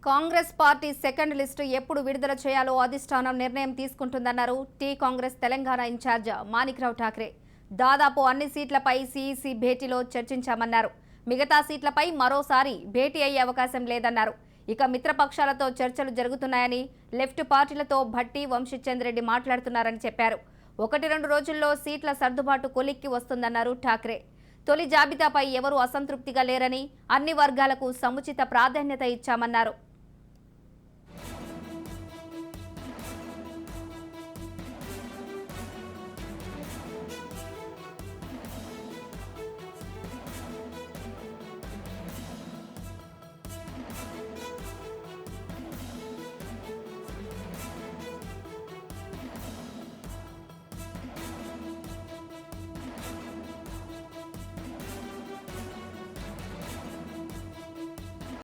Congress party second list ఎప్పుడు విడుదల చేయాలో అధిష్టానం నిర్ణయం తీసుకుంటుందన్నారు టీ కాంగ్రెస్ తెలంగాణ ఇన్ఛార్జ్ మాణిక్రావు ఠాక్రే. దాదాపు అన్ని సీట్లపై సీఈసీ భేటీలో చర్చించామన్నారు. మిగతా సీట్లపై మరోసారి భేటీ అయ్యే అవకాశం లేదన్నారు. ఇక మిత్రపక్షాలతో చర్చలు జరుగుతున్నాయని, లెఫ్ట్ పార్టీలతో భట్టి వంశీచంద్రెడ్డి మాట్లాడుతున్నారని చెప్పారు. 1-2 రోజుల్లో సీట్ల సర్దుబాటు కొలిక్కి వస్తుందన్నారు ఠాక్రే. తొలి జాబితాపై ఎవరూ అసంతృప్తిగా లేరని, అన్ని వర్గాలకు సముచిత ప్రాధాన్యత ఇచ్చామన్నారు.